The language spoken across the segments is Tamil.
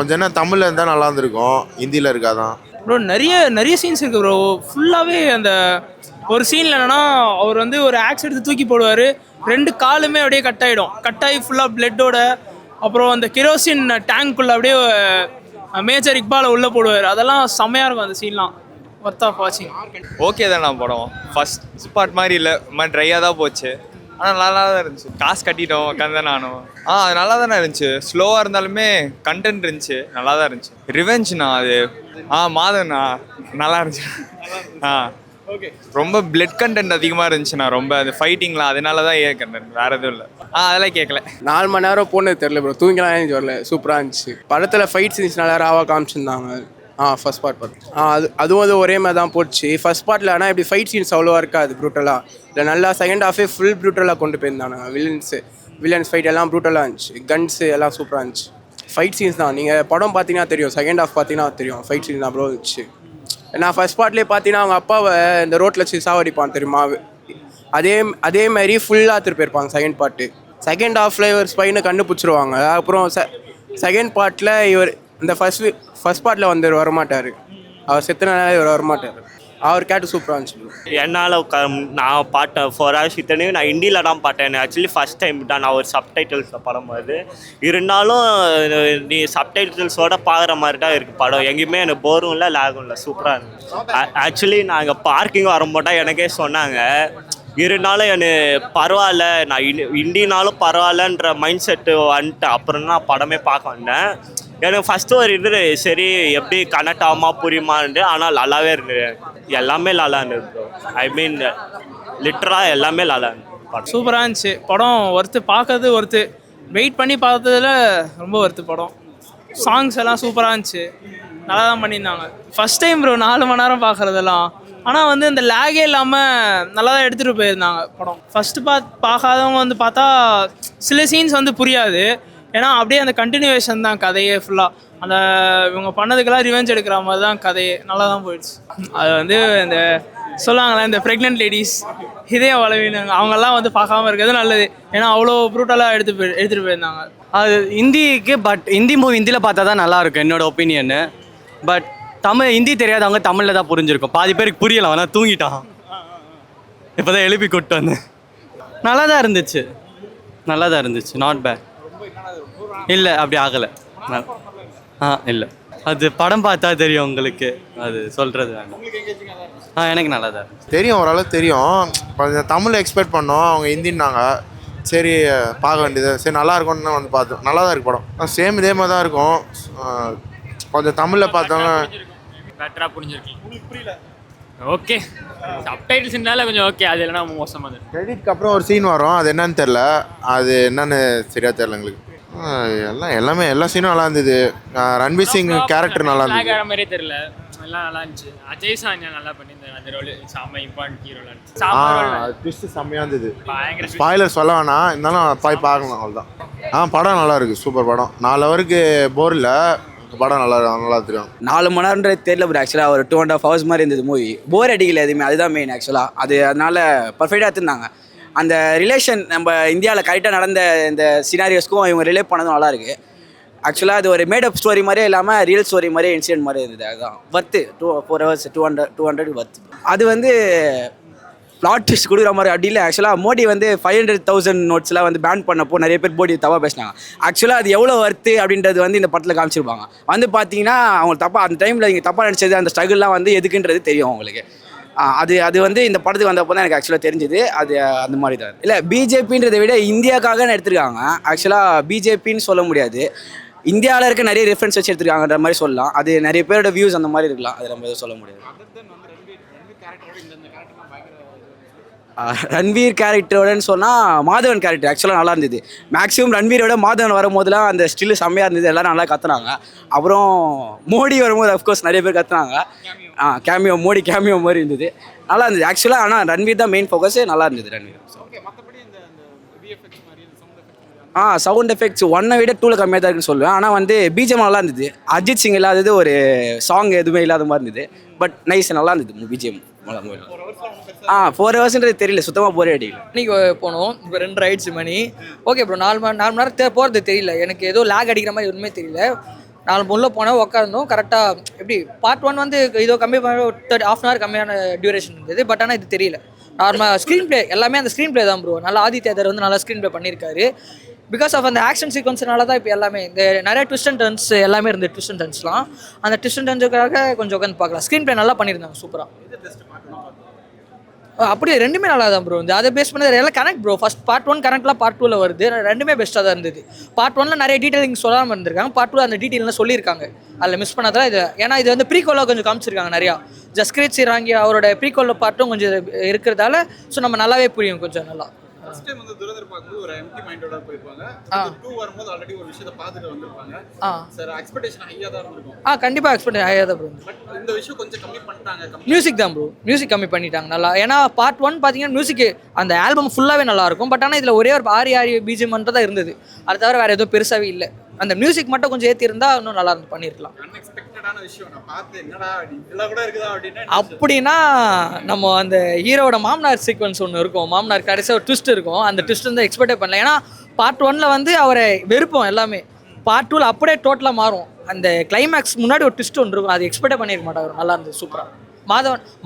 கொஞ்சம் என்ன தமிழில் இருந்தால் நல்லா இருந்திருக்கும், ஹிந்தியில் இருக்காதான். ப்ரோ நிறைய நிறைய சீன்ஸ் இருக்குது ப்ரோ. ஃபுல்லாகவே அந்த ஒரு சீனில் என்னென்னா அவர் வந்து ஒரு ஆக்ஸ் எடுத்து தூக்கி போடுவார், 2 காலுமே அப்படியே கட் ஆகிடும், கட் ஆகி ஃபுல்லாக பிளட்டோட. அப்புறம் அந்த கிரோசின் டேங்க்குள்ளே அப்படியே மேஜர் இக்பாலை உள்ளே போடுவார். அதெல்லாம் செம்மையாக இருக்கும் அந்த சீன்லாம். ஒர்த் ஆஃப் வாட்சிங். ஓகே தான் நான் படம் ஃபர்ஸ்ட் பார்ட் மாதிரி இல்லை, மாதிரி ட்ரையாக தான் போச்சு. ஆனால் நல்லா தான் இருந்துச்சு. காசு கட்டிட்டோம் உட்காந்து நானும். அது நல்லா தானே இருந்துச்சு. ஸ்லோவாக இருந்தாலுமே கண்டென்ட் இருந்துச்சு, நல்லா தான் இருந்துச்சு. ரிவெஞ்ச்ண்ணா அது. மாதண்ணா நல்லா இருந்துச்சு. ஓகே. ரொம்ப பிளட் கண்டென்ட் அதிகமாக இருந்துச்சுண்ணா, ரொம்ப அது ஃபைட்டிங்லாம், அதனால தான் கண்டென்ட், வேறு எதுவும் இல்லை. அதெல்லாம் கேட்கல. 4 மணி நேரம் போனது தெரில ப்ரோ, தூங்கிலாம் ஏஞ்சி வரல, சூப்பராக இருந்துச்சு. படத்தில் ஃபைட் சீன்ஸ் நல்லா ராவாக காமிச்சிருந்தாங்க. ஃபர்ஸ்ட் பார்ட் அதுவும் அது ஒரே மாதிரி தான் போச்சு. ஃபர்ஸ்ட் பார்ட்டில் ஆனால் இப்படி ஃபைட் சீன்ஸ் அவ்வளோவா இருக்காது ப்ரூட்டலாக. இல்லை நல்லா செகண்ட் ஹாஃபே ஃபுல் ப்ரூட்டலாக கொண்டு போயிருந்தாங்க. வில்லன்ஸ் ஃபைட் எல்லாம் ப்ரூட்டலாக இருந்துச்சு, கன்ஸு எல்லாம் சூப்பராக இருந்துச்சு. ஃபைட் சீன்ஸ் தான், நீங்கள் படம் பார்த்தீங்கன்னா தெரியும், செகண்ட் ஹாஃப் பார்த்தீங்கன்னா தெரியும், ஃபைட் சீன்ஸ் தான் ப்ரோ இருந்துச்சு. நான் ஃபர்ஸ்ட் பார்ட்லேயே பார்த்தீங்கன்னா அவங்க அப்பாவை இந்த ரோட்டில் வச்சு சாவடிப்பான் தெரியுமா, அதே மாதிரி ஃபுல்லாக திருப்பியிருப்பாங்க செகண்ட் பார்ட்டு. செகண்ட் ஹாஃபில் இவர் ஸ்பைனை கண்டுபிடிச்சிருவாங்க. அப்புறம் செகண்ட் பார்ட்டில் இவர் இந்த ஃபர்ஸ்ட் பார்ட்டில் வந்து வரமாட்டார், அவர் செத்துனால இவர் வரமாட்டார். அவர் கேட்டு சூப்பராக இருந்துச்சு. என்னால் நான் பார்த்தேன் 4 hours இத்தனையும் நான் ஹிந்தியில் தான் பார்த்தேன். ஆக்சுவலி ஃபஸ்ட் டைம் தான் நான் ஒரு சப்டைட்டில்ஸில் படம் போது. இருந்தாலும் நீ சப்டைட்டில்ஸோட பார்க்குற மாதிரி தான் இருக்குது படம். எங்கேயுமே எனக்கு போரும் இல்லை, லேகும் இல்லை, சூப்பராக இருந்துச்சு. ஆக்சுவலி நாங்கள் பார்க்கிங் வரும்போது எனக்கே சொன்னாங்க, இருந்தாலும் எனக்கு பரவாயில்ல, நான் ஹிந்தினாலும் பரவாயில்லன்ற மைண்ட் செட்டு வந்துட்டு அப்புறம் தான் படமே பார்க்க வந்தேன். எனக்கு ஃபஸ்ட்டு ஒரு இது சரி எப்படி கனெக்ட் ஆகுமா புரியுமான்னு, ஆனால் நல்லாவே இருந்தது. எல்லாமே நல்லா இருந்தது ப்ரோ. ஐ மீன் லிட்டராக எல்லாமே நல்லா இருந்தது. சூப்பராக இருந்துச்சு படம். ஒர்த்து பார்க்கறது, ஒர்த்து வெயிட் பண்ணி பார்த்ததில் ரொம்ப ஒர்த்து படம். சாங்ஸ் எல்லாம் சூப்பராக இருந்துச்சு, நல்லா தான் பண்ணியிருந்தாங்க. ஃபஸ்ட் டைம் ப்ரோ 4 மணி நேரம் பார்க்குறதெல்லாம். ஆனால் வந்து இந்த லேகே இல்லாமல் நல்லா தான் எடுத்துகிட்டு போயிருந்தாங்க படம். ஃபஸ்ட்டு பார்க்காதவங்க வந்து பார்த்தா சில சீன்ஸ் வந்து புரியாது, ஏன்னா அப்படியே அந்த கண்டினியூவேஷன் தான் கதையே ஃபுல்லாக. அந்த இவங்க பண்ணதுக்கெல்லாம் ரிவெஞ்ச் எடுக்கிற மாதிரி தான் கதையே, நல்லா தான் போயிடுச்சு. அது வந்து இந்த சொல்லுவாங்களே இந்த ப்ரெக்னென்ட் லேடிஸ் இதே வளவினாங்க, அவங்கெல்லாம் வந்து பார்க்காம இருக்கிறது நல்லது. ஏன்னா அவ்வளோ ப்ரூட்டலாக எடுத்துகிட்டு போயிருந்தாங்க. அது ஹிந்திக்கு, பட் ஹிந்தி மூவி ஹிந்தியில் பார்த்தா தான் நல்லாயிருக்கும் என்னோட ஒப்பீனியனு. பட் ஹிந்தி தெரியாதவங்க தமிழில் தான் புரிஞ்சிருக்கும். பாதி பேருக்கு புரியலாம், ஆனால் தூங்கிட்டான். இப்போ தான் எழுப்பி கொட்டு வந்தேன். நல்லா தான் இருந்துச்சு, நல்லா தான் இருந்துச்சு, நாட் பேட். இல்லை அப்படி ஆகலை. இல்லை, அது படம் பார்த்தா தெரியும் உங்களுக்கு, அது சொல்கிறது வேண்டாம். எனக்கு நல்லா தான் தெரியும், ஓரளவுக்கு தெரியும். கொஞ்சம் தமிழ் எக்ஸ்பெக்ட் பண்ணோம், அவங்க ஹிந்தின்னாங்க. சரி பார்க்க வேண்டியது, சரி நல்லா இருக்கும்னு வந்து பார்த்தோம். நல்லா தான் இருக்கு படம். சேம் இதே மாதிரி தான் இருக்கும். கொஞ்சம் தமிழில் பார்த்தவங்க பெட்டராக புரிஞ்சிருக்கு. ஓகே, சப்டைட்டில்ஸ்னால கொஞ்சம் ஓகே, அது இல்லைனா மோசமாக. கிரெடிட்க்கு அப்புறம் ஒரு சீன் வரும், அது என்னன்னு தெரில, அது என்னன்னு சரியாக தெரில எங்களுக்கு. எல்லாமே எல்லா சீனும் நல்லா இருந்தது. ரன்வீர் சிங் கேரக்டர் நல்லா இருந்தது. மாதிரியே தெரியல, எல்லாம் நல்லா இருந்துச்சு. அஜய் சான்யா நல்லா பண்ணியிருந்தாரு அந்த ரோல், செம்ம இம்பார்ட்டன்ட் ஹீரோலாம் இருந்துச்சு. ட்விஸ்ட் செம்மையாக இருந்தது. ஸ்பாய்லர் சொல்ல வேணாம், இருந்தாலும் போய் பார்க்கலாம், அவ்வளோதான். படம் நல்லா இருக்குது, சூப்பர் படம். 4 ஹவருக்கு போர் இல்லை, படம் நல்லா தெரியும். 4 மணி நேரம்ன்றது தெரியல ப்ரோ. ஆக்சுவலாக ஒரு 2.5 hours மாதிரி இருந்தது மூவி. போர் அடிக்கல எதுவுமே, அதுதான் மெயின் ஆக்சுவலாக. அதனால பர்ஃபெக்டாக எடுத்துருந்தாங்க. அந்த ரிலேஷன் நம்ம இந்தியாவில் கரெக்டாக நடந்த இந்த சினாரியோஸ்க்கும் இவங்க ரிலேட் பண்ணதும் நல்லா இருக்குது. ஆக்சுவலாக அது ஒரு மேடப் ஸ்டோரி மாதிரியே இல்லாமல் ரியல் ஸ்டோரி மாதிரியே இன்சிடென்ட் மாதிரி இருந்தது. அதுதான் ஒர்த்து. 4 hours 200 worth. அது வந்து பிளாட் ட்விஸ்ட் கொடுக்குற மாதிரி அப்படி இல்லை. ஆக்சுவலாக மோடி வந்து 500,000 நோட்ஸ்லாம் வந்து பேன் பண்ணப்போ நிறைய பேர் மோடி தப்பாக பேசினாங்க. ஆக்சுவலாக அது எவ்வளோ ஒர்த்து அப்படின்றது வந்து இந்த படத்தில் காமிச்சிருப்பாங்க. வந்து பார்த்தீங்கன்னா அவங்க தப்பாக அந்த டைமில் இங்கே தப்பாக நினச்சது, அந்த ஸ்ட்ரகிள்லாம் வந்து எதுக்குன்றது தெரியும் அவங்களுக்கு. அது வந்து இந்த படத்துக்கு வந்தப்போ தான் எனக்கு ஆக்சுவலாக தெரிஞ்சுது. அது அந்த மாதிரி தான் இல்லை. பிஜேபின்றதை விட இந்தியாவுக்காக எடுத்திருக்காங்க. ஆக்சுவலாக பிஜேபின்னு சொல்ல முடியாது, இந்தியாவில் இருக்க நிறைய ரெஃபரன்ஸ் வச்சு எடுத்துருக்காங்கன்ற மாதிரி சொல்லலாம். அது நிறைய பேரோட வியூஸ் அந்த மாதிரி இருக்கலாம், அது நம்ம எதுவும் சொல்ல முடியாது. ரன்வீர் கேரக்டரோடன்னு சொன்னால் மாதவன் கேரக்டர் ஆக்சுவலாக நல்லா இருந்தது. மேக்ஸிமம் ரன்வீரோட மாதவன் வரும்போதுலாம் அந்த ஸ்டில்லு செம்மையாக இருந்தது, எல்லோரும் நல்லா கற்றுனாங்க. அப்புறம் மோடி வரும்போது அஃப்கோர்ஸ் நிறைய பேர் கற்றுனாங்க. கேமியோ, மோடி கேமியோ மாதிரி இருந்தது, நல்லா இருந்தது ஆக்சுவலாக. ஆனால் ரன்வீர் தான் மெயின் ஃபோக்கஸ், நல்லா இருந்தது ரன்வீர். சவுண்ட் எஃபெக்ட்ஸ் 1 விட 2ல் கம்மியாக தான் இருக்குன்னு சொல்லுவேன். ஆனால் வந்து பிஜிஎம் நல்லா இருந்தது. அஜித் சிங் இல்லாதது, ஒரு சாங் எதுவுமே இல்லாத மாதிரி இருந்தது. பட் நைஸ், நல்லா இருந்தது பிஜிஎம். 4 ஹவர்ஸ்ன்றது தெரியல, சுத்தமாக போரே அடிக்கல. இன்னைக்கு போனோம், இப்போ 2 ஆயிடுச்சு மணி. ஓகே ப்ரோ, 4 மணி நேரம் போகிறது தெரியல எனக்கு. ஏதோ லேக் அடிக்கிற மாதிரி ஒன்றுமே தெரியல. நாலு உள்ளே போனால் உட்காந்தோம் கரெக்டாக. எப்படி பார்ட் 1 வந்து இதோ கம்மி பண்ண 30 ½ கம்மியான டியூரேஷன் இருந்தது. பட் ஆனால் இது தெரியல. நார்மலாக ஸ்க்ரீன் ப்ளே எல்லாமே அந்த ஸ்க்ரீன் ப்ளே தான் ப்ரோ. நல்லா ஆதித்யதர் வந்து நல்லா ஸ்க்ரீன் ப்ளே பண்ணியிருக்காரு. பிகாஸ் ஆஃப் அந்த ஆக்ஷன் சீக்வன்ஸ்னால தான் இப்போ எல்லாமே இந்த நிறைய ட்விஸ்ட் அண்ட் டர்ன்ஸ் எல்லாமே இருந்து ட்விஸ்ட் அண்ட் டர்ன்ஸ்லாம் அந்த ட்விஸ்ட் அண்ட் டர்ன்ஸுக்காக கொஞ்சம் உட்காந்து பார்க்கலாம். ஸ்க்ரீன் ப்ளே நல்லா பண்ணியிருந்தாங்க சூப்பராக. அப்படியே ரெண்டுமே நல்லா தான் ப்ரோ. இந்த அதை பேஸ் பண்ணது எல்லாம் கனெக்ட் ப்ரோ. ஃபர்ஸ்ட் பார்ட் 1 கனெக்ட்லாம் பார்ட் 2ல வருது. ரெண்டுமே பெஸ்ட்டாக தான் இருந்தது. பார்ட் 1ல நிறைய டீட்டெயிலிங் சொல்லாமல் இருந்திருக்காங்க. பார்ட் 2 அந்த டீட்டெயிலாம் சொல்லியிருக்காங்க. அதில் மிஸ் பண்ணாதான் இது. ஏன்னா இது வந்து ப்ரீகோலாக கொஞ்சம் காமிச்சிருக்காங்க நிறையா. ஜஸ்கிரீத் சிராங்கி அவரோட ப்ரீகோல பார்ட்டும் கொஞ்சம் இருக்கிறதால ஸோ நம்ம நல்லாவே புரியும் கொஞ்சம் நல்லா. ஃபர்ஸ்ட் டைம் வந்து துரந்தர் பார்க்கும்போது ஒரு எம்டி மைண்டோட போயிருப்பாங்க. 2 வரும்போது ஆல்ரெடி ஒரு விஷயத்தை பார்த்துட்டு வந்திருப்பாங்க. சார் எக்ஸ்பெக்டேஷன் ஹையா தான் இருந்திருக்கும். கண்டிப்பாக எக்ஸ்பெக்ட் ஹையாக தான் ப்ரோ. பட் இந்த விஷயம் கொஞ்சம் கம்மி பண்ணிட்டாங்க. மியூசிக் தான் ப்ரோ. மியூசிக் கம்மி பண்ணிட்டாங்க நல்லா. ஏன்னா பார்ட் 1 பார்த்தீங்கன்னா மியூசிக் அந்த ஆல்பம் ஃபுல்லாகவே நல்லா இருக்கும். பட் ஆனால் இதில் ஒரே ஒரு ஆரி பிஜிஎம் மட்டும் தான் இருந்தது. அது தவிர வேறு எதுவும் பெருசாகவே இல்லை. அந்த மியூசிக் மட்டும் கொஞ்சம் ஏற்றி இருந்தால் இன்னும் நல்லா இருந்து பண்ணியிருக்கலாம். அன்எக்ஸ்பெக்டடான விஷயம் நான் பார்த்து என்னடா இதெல்லாம் கூட இருக்குதா அப்படின்னா நம்ம அந்த ஹீரோட மாமனார் சீக்வன்ஸ் ஒன்று இருக்கும். மாமனார் கடைசியாக ஒரு ட்விஸ்ட் இருக்கும். அந்த ட்விஸ்ட் வந்து எக்ஸ்பெக்டே பண்ணல. ஏன்னா பார்ட் 1ல வந்து அவரை வெறுப்போம் எல்லாமே. பார்ட் 2ல அப்படியே டோட்டலாக மாறும். அந்த கிளைமேக்ஸ் முன்னாடி ஒரு ட்விஸ்ட் ஒன்று இருக்கும். அது எக்ஸ்பெக்டே பண்ணியிருக்க மாட்டார். நல்லா இருந்தது சூப்பராக.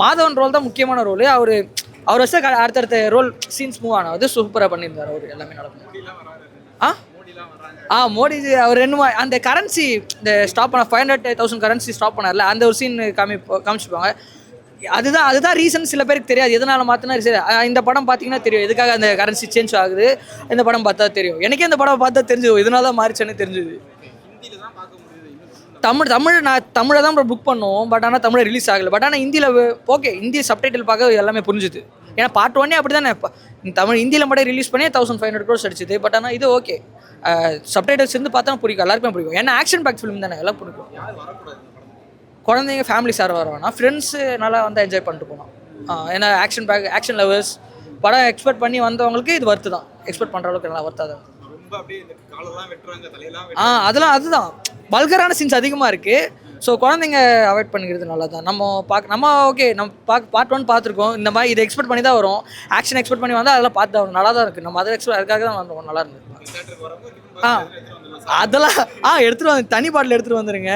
மாதவன் ரோல் தான் முக்கியமான ரோல். அவர் வச்சு அடுத்தடுத்த ரோல் சீன்ஸ் மூவ் ஆனது சூப்பராக பண்ணியிருந்தார். அவர் எல்லாமே நடக்கும். மோடிஜி அவர் அந்த கரன்சி இந்த ஸ்டாப் பண்ண 500,000 கரன்சி ஸ்டாப் பண்ணார்ல அந்த ஒரு சீன் காமிச்சிருப்பாங்க. அதுதான் ரீசன். சில பேருக்கு தெரியாது எதனால மாற்றினா. சரி இந்த படம் பார்த்தீங்கன்னா தெரியும் எதுக்காக அந்த கரன்சி சேஞ்ச் ஆகுது. இந்த படம் பார்த்தா தெரியும். எனக்கே இந்த படம் பார்த்தா தெரிஞ்சது இதனால தான் மாறிச்சேன்னு தெரிஞ்சுது. நான் தமிழை தான் புக் பண்ணுவோம். பட் ஆனால் தமிழை ரிலீஸ் ஆகலை. பட் ஆனால் ஹிந்தியில் ஓகே ஹிந்தி சப்டைட்டில் பார்க்க எல்லாமே புரிஞ்சுது. ஏன்னா பார்ட் 1 அப்படி தானே தமிழ் ஹிந்தியில் மட்டும் ரிலீஸ் பண்ணி 1500 crores அடிச்சுது. பட் ஆனால் இது ஓகே சப்டைட்டில்ஸ் இருந்து பார்த்தா பிடிக்கும். எல்லாருக்குமே பிடிக்கும். ஏன்னா ஆக்ஷன் பேக் ஃபிலிம் தானே எல்லாம் பிடிக்கும். குழந்தைங்க ஃபேமிலி சார் வருவானா ஃப்ரெண்ட்ஸு நல்லா வந்து என்ஜாய் பண்ணிட்டு போகலாம். ஏன்னா ஆக்ஷன் லவர்ஸ் படம் எக்ஸ்பெக்ட் பண்ணி வந்தவங்களுக்கு இது ஒர்த்து தான். எக்ஸ்பெக்ட் பண்ணுற அளவுக்கு நல்லா ஒர்த்தாக தான். அதெல்லாம் அதுதான் வல்கரான சீன்ஸ் அதிகமாக இருக்குது. ஸோ குழந்தைங்க அவாய்ட் பண்ணிக்கிறது நல்லா தான். நம்ம ஓகே நம்ம பார்ட் 1 பார்த்துருக்கோம். இந்த மாதிரி இதை எக்ஸ்பெக்ட் பண்ணி தான் வரும். ஆக்ஷன் எக்ஸ்பெக்ட் பண்ணி வந்தால் அதெல்லாம் பார்த்து வரும். நல்லா தான் இருக்குது. நம்ம அதை அதுக்காக தான் வந்தோம். நல்லா இருந்தது. அதெல்லாம் எடுத்துகிட்டு வந்து தனி பாட்டில் எடுத்துகிட்டு வந்துடுங்க.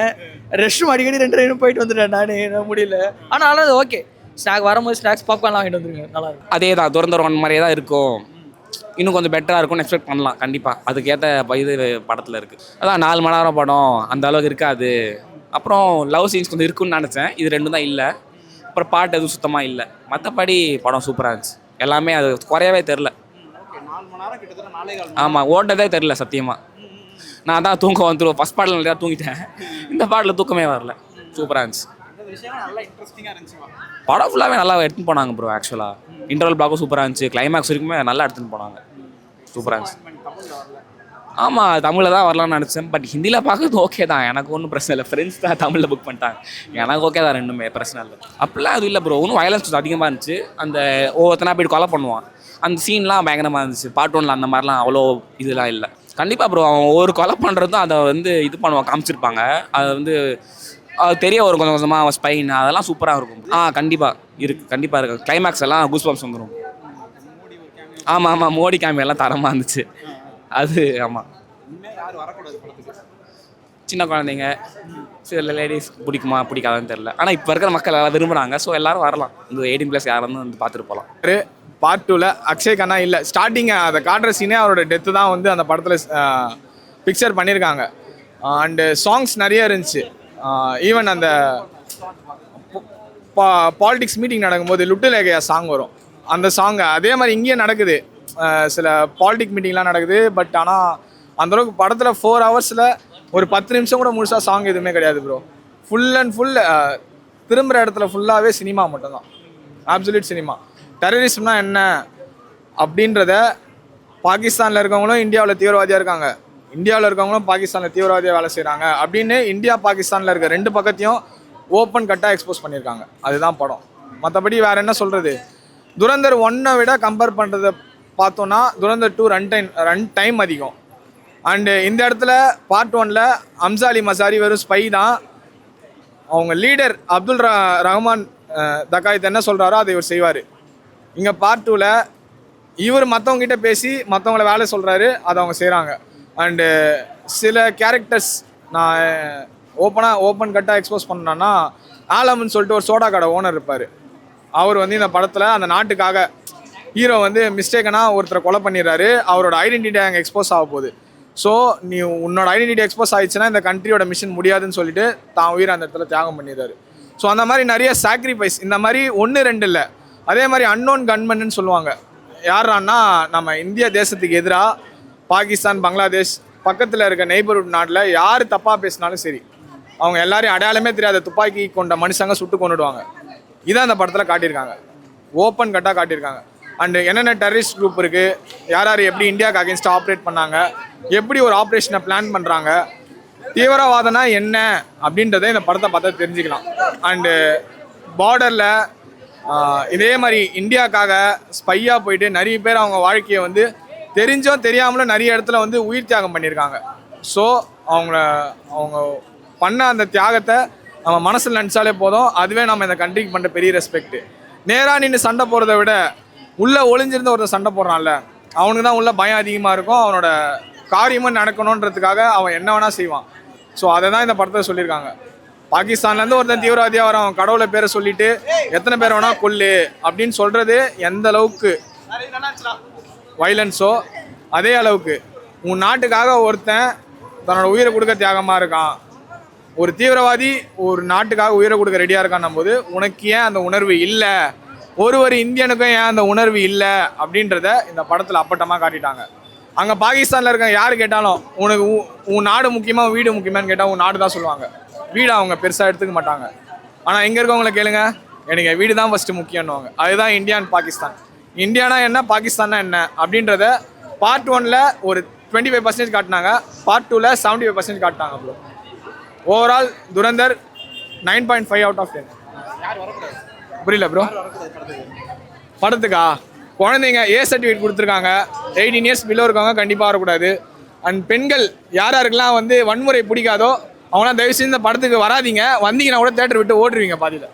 ரெஸ்ட் ரூம் அடிக்கடி 2 போயிட்டு வந்துட்டேன் நான். என்ன முடியல. ஆனால் நல்லா ஓகே ஸ்நாக் வரும்போது ஸ்நாக்ஸ் பாப்கார்ன்லாம் வாங்கிட்டு வந்துருங்க. நல்லா இருக்கும். அதே தான் துரந்தர் 1 மாதிரியே தான் இருக்கும். இன்னும் கொஞ்சம் பெட்டராக இருக்கும்னு எக்ஸ்பெக்ட் பண்ணலாம். கண்டிப்பாக அதுக்கேற்ற இது படத்தில் இருக்குது. அதான் 4 மணி நேரம் படம் அந்த அளவுக்கு இருக்காது. அப்புறம் லவ் சீன்ஸ் கொஞ்சம் இருக்குன்னு நினச்சேன். இது 2 தான் இல்லை. அப்புறம் பாட்டு எதுவும் சுத்தமாக இல்லை. மற்றபடி படம் சூப்பராக இருந்துச்சு. எல்லாமே அது குறையவே தெரில. ஆமாம் ஓட்டதே தெரில சத்தியமாக. நான் தான் தூக்கம் வந்துடும். ஃபஸ்ட் பாட்டில் நிறையா தூங்கிட்டேன். இந்த பாட்டில் தூக்கமே வரல. சூப்பராக இருந்துச்சு. படம் ஃபுல்லாகவே நல்லா எடுத்துன்னு போனாங்க ப்ரோ. ஆக்சுவலாக இன்டர்வல் பிளாக்கும் சூப்பராக இருந்துச்சு. கிளைமேக்ஸ் வரைக்குமே நல்லா எடுத்துன்னு போனாங்க. சூப்பராக இருந்துச்சு. ஆமாம் தமிழில் தான் வரலாம்னு நினச்சேன். பட் ஹிந்தியில் பார்க்கறது ஓகே தான். எனக்கு ஒன்றும் பிரச்சனை இல்லை. ஃப்ரெண்ட்ஸ் தான் தமிழில் புக் பண்ணிட்டாங்க. எனக்கு ஓகே தான். ரெண்டுமே பிரச்சனை இல்லை. அப்படிலாம் அது இல்லை ப்ரோ. இன்னும் வயலன்ஸ் கொஞ்சம் அதிகமாக இருந்துச்சு. அந்த ஒவ்வொருத்தனா போய்ட்டு கொலை பண்ணுவான். அந்த சீன்லாம் பயங்கரமாக இருந்துச்சு. பார்ட் 1ல அந்த மாதிரிலாம் அவ்வளோ இதெல்லாம் இல்லை. கண்டிப்பாக ப்ரோ அவன் ஒவ்வொரு கொலை பண்ணுறதும் அதை வந்து இது பண்ணுவான் காமிச்சிருப்பாங்க. அதை வந்து அது தெரிய வரும் கொஞ்சம் கொஞ்சமாக அவன் ஸ்பைன் அதெல்லாம் சூப்பராக இருக்கும். கண்டிப்பாக இருக்குது. கண்டிப்பாக இருக்குது. கிளைமேக்ஸ் எல்லாம் கூஸ் பம்ப்ஸ் வந்துடும். ஆமாம் மோடி கேமியா எல்லாம் தரமாக இருந்துச்சு. அது ஆமாம் சின்ன குழந்தைங்க சில லேடிஸ் பிடிக்காதுன்னு தெரில. ஆனால் இப்போ இருக்கிற மக்கள் எல்லாம் விரும்புகிறாங்க. ஸோ எல்லோரும் வரலாம். இந்த 18+ யாரும் வந்து பார்த்துட்டு போகலாம். பார்ட் 2ல அக்ஷய் கண்ணா இல்லை. ஸ்டார்டிங் அதை காட்டுற சீனே அவரோட டெத்து தான் வந்து அந்த படத்தில் பிக்சர் பண்ணியிருக்காங்க. அண்டு சாங்ஸ் நிறைய இருந்துச்சு. ஈவன் அந்த பாலிடிக்ஸ் மீட்டிங் நடக்கும்போது லுட்டுலேகையா சாங் வரும். அந்த சாங் அதே மாதிரி இங்கேயும் நடக்குது. சில பாலிடிக் மீட்டிங்லாம் நடக்குது. பட் ஆனால் அந்தளவுக்கு படத்தில் 4 ஹவர்ஸில் ஒரு 10 நிமிஷம் கூட முழுசாக சாங் எதுவுமே கிடையாது ப்ரோ. ஃபுல் அண்ட் ஃபுல் திரும்புகிற இடத்துல ஃபுல்லாகவே சினிமா மட்டும்தான். Absolute cinema. டெரரிசம்னா என்ன அப்படின்றத பாகிஸ்தானில் இருக்கவங்களும் இந்தியாவில் தீவிரவாதியாக இருக்காங்க. இந்தியாவில் இருக்கவங்களும் பாகிஸ்தானில் தீவிரவாதியாக வேலை செய்கிறாங்க அப்படின்னு இந்தியா பாகிஸ்தானில் இருக்க 2 பக்கத்தையும் ஓப்பன் கட்டாக எக்ஸ்போஸ் பண்ணியிருக்காங்க. அதுதான் படம். மற்றபடி வேறு என்ன சொல்கிறது. துரந்தர் 1 விட கம்பேர் பண்ணுறதை பார்த்தோன்னா துரந்தர் 2 ரன் டைம் அதிகம். அண்டு இந்த இடத்துல பார்ட் 1ல அம்சாலி மசாரி வெறும் ஸ்பை தான். அவங்க லீடர் அப்துல் ரஹ்மான் தக்காயத் என்ன சொல்கிறாரோ அதை இவர் செய்வார். இங்கே பார்ட் 2ல இவர் மற்றவங்ககிட்ட பேசி மற்றவங்கள வேலை சொல்கிறாரு. அதை அவங்க செய்கிறாங்க. அண்டு சில கேரக்டர்ஸ் நான் ஓப்பன் கட்டாக எக்ஸ்போஸ் பண்ணான்னா, ஆலம்னு சொல்லிட்டு ஒரு சோடா கடை ஓனர் இருப்பார். அவர் வந்து இந்த படத்தில் அந்த நாட்டுக்காக ஹீரோ வந்து மிஸ்டேக்கனாக ஒருத்தரை கொலை பண்ணிடுறாரு. அவரோட ஐடென்டிட்டி அங்கே எக்ஸ்போஸ் ஆக போகுது. ஸோ நீ உன்னோட ஐடென்டிட்டி எக்ஸ்போஸ் ஆயிடுச்சுன்னா இந்த கண்ட்ரியோட மிஷன் முடியாதுன்னு சொல்லிட்டு தான் உயிரை அந்த இடத்துல தியாகம் பண்ணிடுறாரு. ஸோ அந்த மாதிரி நிறைய சாக்ரிஃபைஸ், இந்த மாதிரி 1-2 இல்லை. அதே மாதிரி அன்னோன் கன்மன்னு சொல்லுவாங்க. யாரான்னா நம்ம இந்திய தேசத்துக்கு எதிராக பாகிஸ்தான், பங்களாதேஷ் பக்கத்தில் இருக்க நெய்பர்ஹுட் நாட்டில் யார் தப்பாக பேசினாலும் சரி, அவங்க எல்லாரையும் அடையாளமே தெரியாத துப்பாக்கி கொண்ட மனுஷங்க சுட்டு கொண்டுடுவாங்க. இதான் அந்த படத்தில் காட்டியிருக்காங்க, ஓப்பன் கட்டாக காட்டியிருக்காங்க. அண்டு என்னென்ன டெரரிஸ்ட் குரூப் இருக்குது, யார் யார் எப்படி இந்தியாவுக்கு அகேன்ஸ்டாக ஆப்ரேட் பண்ணாங்க, எப்படி ஒரு ஆப்ரேஷனை பிளான் பண்ணுறாங்க, தீவிரவாதம்னா என்ன அப்படின்றத இந்த படத்தை பார்த்தா தெரிஞ்சுக்கலாம். அண்டு பார்டரில் இதே மாதிரி இந்தியாவுக்காக ஸ்பையாக போயிட்டு நிறைய பேர் அவங்க வாழ்க்கையை வந்து தெரிஞ்சோ தெரியாமலும் நிறைய இடத்துல வந்து உயிர் தியாகம் பண்ணியிருக்காங்க. ஸோ அவங்க பண்ண அந்த தியாகத்தை நம்ம மனசில் நினச்சாலே போதும், அதுவே நம்ம இந்த கண்ட்ரிக்கு பண்ணுற பெரிய ரெஸ்பெக்ட். நேராக நின்று சண்டை போடுறத விட உள்ளே ஒளிஞ்சிருந்த ஒருத்தர் சண்டை போடுறான்ல, அவனுக்கு தான் உள்ள பயம் அதிகமாக இருக்கும். அவனோட காரியமும் நடக்கணுன்றதுக்காக அவன் என்ன வேணால் செய்வான். ஸோ அதை தான் இந்த படத்தை சொல்லியிருக்காங்க. பாகிஸ்தான்லேருந்து ஒருத்தன் தீவிரவாதியாக வர அவன் கடவுளை பேரை சொல்லிட்டு எத்தனை பேர் வேணால் கொல்லு அப்படின்னு சொல்கிறது எந்த அளவுக்கு வைலன்ஸோ அதே அளவுக்கு உன் நாட்டுக்காக ஒருத்தன் தன்னோட உயிரை கொடுக்க தியாகமாக இருக்கான். ஒரு தீவிரவாதி ஒரு நாட்டுக்காக உயிரை கொடுக்க ரெடியாக இருக்கான்னும் போது உனக்கு ஏன் அந்த உணர்வு இல்லை, ஒரு இந்தியனுக்கும் ஏன் அந்த உணர்வு இல்லை அப்படின்றத இந்த படத்தில் அப்பட்டமாக காட்டிட்டாங்க. அங்கே பாகிஸ்தானில் இருக்க யார் கேட்டாலும் உனக்கு உன் நாடு முக்கியமாக வீடு முக்கியமானு கேட்டால் உன் நாடு தான் சொல்லுவாங்க. வீடு அவங்க பெருசாக எடுத்துக்க மாட்டாங்க. ஆனால் இங்கே இருக்கவங்களை கேளுங்க, எனக்கு வீடு தான் ஃபஸ்ட்டு முக்கியம்னுவாங்க. அதுதான் இந்தியா அண்ட் பாகிஸ்தான். இந்தியானா என்ன, பாகிஸ்தான்னா என்ன அப்படின்றத பார்ட் 1ல் ஒரு 25% காட்டினாங்க, பார்ட் 2ல் 75% காட்டினாங்க. Bro overall Durandhar 9.5 out of 10. புரியல ப்ரோ, படத்துக்கா குழந்தைங்க ஏ சர்டிஃபிகேட் கொடுத்துருக்காங்க, 18 years பிலோ இருக்கவங்க கண்டிப்பாக வரக்கூடாது. அண்ட் பெண்கள் யாருக்கெல்லாம் வந்து வன்முறை பிடிக்காதோ அவங்களாம் தயவு செஞ்சு இந்த படத்துக்கு வராதிங்க. வந்தீங்கன்னா கூட தேட்டர் விட்டு ஓடுருவீங்க பாதியில்.